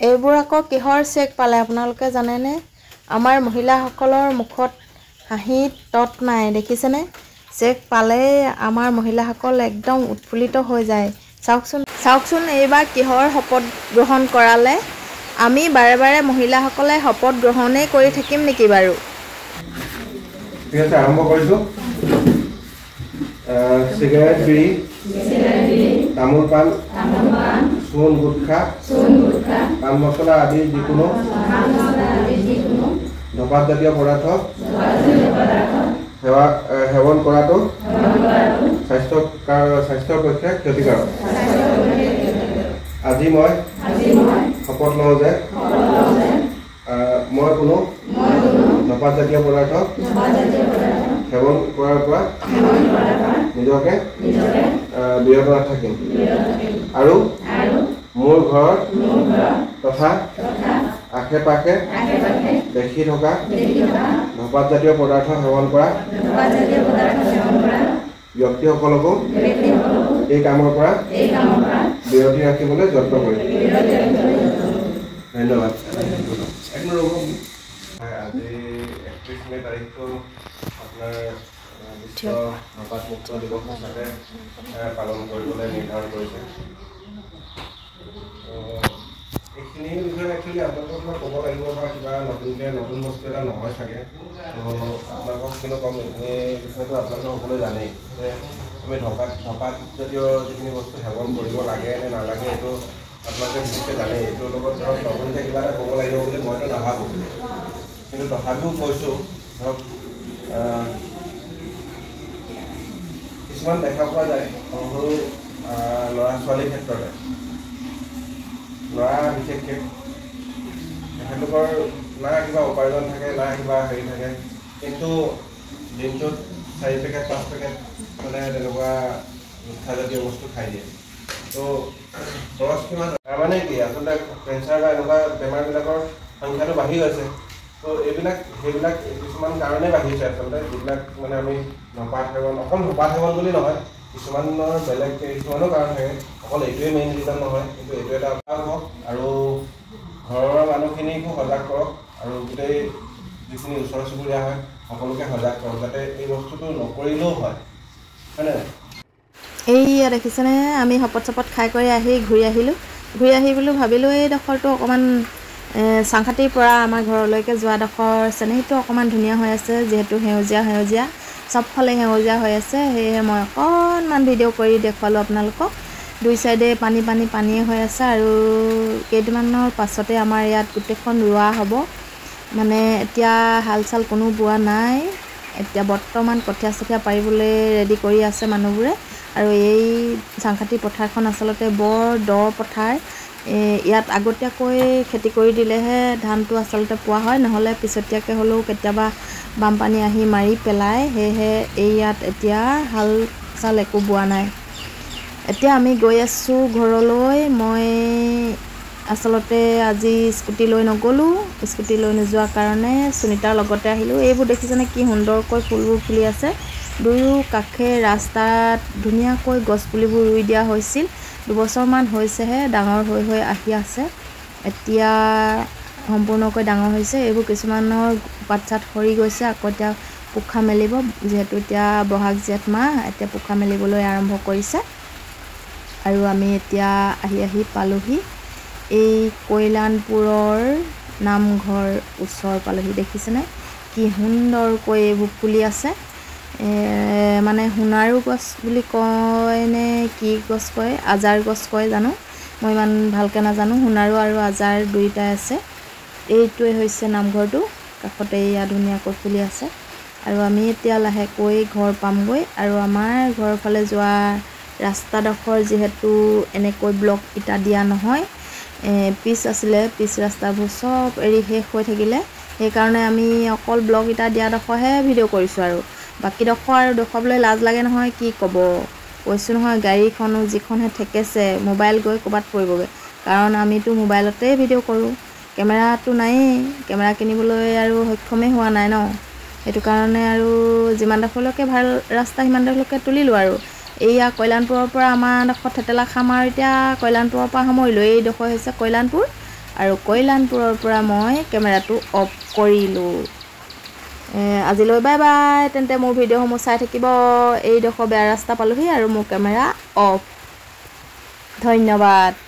এইবোৰ আকৌ কিহৰ চেক পালে আপোনালোকে জানেনে? আমাৰ মহিলাসকলৰ মুখত হাঁহি তত নাই, দেখিছেনে? চেক পালে আমাৰ মহিলাসকল একদম উৎফুল্লিত হৈ যায়। চাওকচোন এইবাৰ কিহৰ শপত গ্ৰহণ কৰালে? আমি বাৰে বাৰে মহিলাসকলে শপত গ্ৰহণেই কৰি থাকিম নেকি বাৰু? ঠিক আছে, আৰম্ভ কৰিছোঁ। চিগাৰেট, বিড়ি, তামোল পাণ, চূণ গুটখা, পাণ মছলা আদি যিকোনো ধঁপাতজাতীয় পদাৰ্থ সেৱন কৰাটো স্বাস্থ্যৰ পক্ষে ক্ষতিকাৰক। আজি মই শপত লওঁ যে মই কোনো ধঁপাতজাতীয় পদাৰ্থ সেৱন কৰাৰ পৰা নিজকে বিৰত থাকিম আৰু মোৰ ঘৰত তথা আশে পাশে দেখি থকা ধঁপাতজাতীয় পদাৰ্থ সেৱন কৰা ব্যক্তিসকলকো এই কামৰ পৰা বিৰতি ৰাখিবলৈ যত্ন কৰিম। ধন্যবাদ। আজি 31 মে তাৰিখটো আপোনাৰ বিশ্ব ধঁপাতমুক্ত দিৱস হিচাপে পালন কৰিবলৈ নিৰ্ধাৰণ কৰিছে। এইখিনি বিষয়ে একচুৱেলি আপোনালোকক মই ক'ব লাগিব বা কিবা নতুন বস্তু এটা নহয় চাগে। আপোনালোকক কিন্তু কম, এইখিনি বিষয়টো আপোনালোকে সকলোৱে জানেই যে আমি ধঁপাতজাতীয় যিখিনি বস্তু সেৱন কৰিব লাগে নে নালাগে এইটো আপোনালোকে বিশেষকৈ জানেই। এইটোৰ লগত ধৰক নতুনকৈ কিবা এটা ক'ব লাগিব বুলি মইতো নাভাবোঁ, কিন্তু তথাপিও কৈছোঁ। ধৰক কিছুমান দেখা পোৱা যায় সৰু সৰু ল'ৰা ছোৱালীৰ ক্ষেত্ৰতে, ল'ৰা বিশেষকৈ তেখেতলোকৰ না কিবা উপাৰ্জন থাকে, না কিবা হেৰি থাকে, কিন্তু দিনটোত 4 পেকেট 5 পেকেট মানে তেনেকুৱা মিঠাজাতীয় বস্তু খাই দিয়ে। তো খৰচ কিমান? তাৰমানে কি আচলতে কেঞ্চাৰ বা এনেকুৱা বেমাৰবিলাকৰ সংখ্যাটো বাঢ়ি গৈছে। তো সেইবিলাক কিছুমান কাৰণেই বাঢ়িছে আচলতে, যিবিলাক মানে আমি ধঁপাত সেৱন, অকল ধঁপাত সেৱন বুলি নহয়, কিছুমানৰ বেলেগ কিছুমানো কাৰণ থাকে, অকল এইটোৱে মেইন ৰিজন নহয়, কিন্তু এইটো এটা অভ্যাস হওক আৰু ঘৰৰ মানুহখিনিকো সজাগ কৰক আৰু গোটেই যিখিনি ওচৰ চুবুৰীয়া হয় সকলোকে সজাগ কৰক, যাতে এই বস্তুটো নকৰিলেও হয়নে? এইয়া দেখিছেনে, আমি শপত চপত খাই কৰি ঘূৰি আহি বুলি ভাবিলোঁ এইডোখৰটো অকণমান চাংখাতিৰ পৰা আমাৰ ঘৰলৈকে যোৱাডোখৰ চেনেহীটো অকণমান ধুনীয়া হৈ আছে, যিহেতু সেউজীয়া চবফালে সেউজীয়া হৈ আছে। সেয়েহে মই অকণমান ভিডিঅ' কৰি দেখুৱালোঁ আপোনালোকক। দুই চাইডে পানীয়ে হৈ আছে আৰু কেইদিনমানৰ পাছতে আমাৰ ইয়াত গোটেইখন ৰোৱা হ'ব। মানে এতিয়া হাল চাল কোনো বোৱা নাই, এতিয়া বৰ্তমান কঠীয়া পাৰিবলৈ ৰেডি কৰি আছে মানুহবোৰে। আৰু এই চাংখাতি পথাৰখন আচলতে বৰ দ পথাৰ, ইয়াত আগতীয়াকৈ খেতি কৰি দিলেহে ধানটো আচলতে পোৱা হয়, নহ'লে পিছতীয়াকৈ হ'লেও কেতিয়াবা বানপানী আহি মাৰি পেলায়। সেয়েহে এই ইয়াত এতিয়া হাল চাল একো বোৱা নাই। এতিয়া আমি গৈ আছোঁ ঘৰলৈ। মই আচলতে আজি স্কুটি লৈ নগ'লোঁ, স্কুটি লৈ নোযোৱাৰ কাৰণে সুনিতাৰ লগতে আহিলোঁ। এইবোৰ দেখিছেনে কি সুন্দৰকৈ ফুলবোৰ ফুলি আছে। দুয়ো কাষে ৰাস্তাত ধুনীয়াকৈ গছপুলিবোৰ ৰুই দিয়া হৈছিল। 2 বছৰমান হৈছেহে, ডাঙৰ হৈ আহি আছে, এতিয়া সম্পূৰ্ণকৈ ডাঙৰ হৈছে। এইবোৰ কিছুমানৰ পাত চাত সৰি গৈছে, আকৌ এতিয়া পোখা মেলিব, যিহেতু এতিয়া বহাগ জেঠ মাহ, এতিয়া পোখা মেলিবলৈ আৰম্ভ কৰিছে। আৰু আমি এতিয়া আহি পালোহি এই কল্যাণপুৰৰ নামঘৰ ওচৰ পালোহি। দেখিছেনে কি সুন্দৰকৈ এইবোৰ ফুলি আছে। মানে সোণাৰু গছ বুলি কয় নে কি গছ কয়, আজাৰ গছ কয় জানো, মই ইমান ভালকৈ নাজানো। সোণাৰু আৰু আজাৰ দুয়োটাই আছে। এইটোৱে হৈছে নামঘৰটো, কাষতে এয়া ধুনীয়াকৈ ফুলি আছে। আৰু আমি এতিয়া লাহেকৈ ঘৰ পামগৈ। আৰু আমাৰ ঘৰৰ ফালে যোৱা ৰাস্তাডোখৰ যিহেতু এনেকৈ ব্লক ইটা দিয়া নহয়, পিচ আছিলে, পিচ ৰাস্তাবোৰ চব এৰি শেষ হৈ থাকিলে, সেইকাৰণে আমি অকল ব্লক ইটা দিয়াডোখৰহে ভিডিঅ' কৰিছোঁ। আৰু বাকীডোখৰ আৰু দেখুৱাবলৈ লাজ লাগে নহয়, কি ক'ব, কৈছোঁ নহয়। গাড়ীখনো যিখনহে ঠেকেছে, মোবাইল গৈ ক'ৰবাত পৰিবগৈ, কাৰণ আমিতো মোবাইলতেই ভিডিঅ' কৰোঁ, কেমেৰাটো নায়েই, কেমেৰা কিনিবলৈ আৰু সক্ষমেই হোৱা নাই ন। সেইটো কাৰণে আৰু যিমানডোখৰলৈকে ভাল ৰাস্তা সিমানডোখৰলৈকে তুলিলোঁ। আৰু এইয়া কল্যাণপুৰৰ পৰা আমাৰ ডোখৰ থেতেলা খাম, আৰু এতিয়া কল্যাণপুৰৰ পৰা সামৰিলোঁ। এইডোখৰ হৈছে কল্যাণপুৰ আৰু কল্যাণপুৰৰ পৰা মই কেমেৰাটো অফ কৰিলোঁ। আজিলৈ বাই বাই। তেন্তে মোৰ ভিডিঅ'সমূহ চাই থাকিব। এইডোখৰ বেয়া ৰাস্তা পালোহি আৰু মোৰ কেমেৰা অফ। ধন্যবাদ।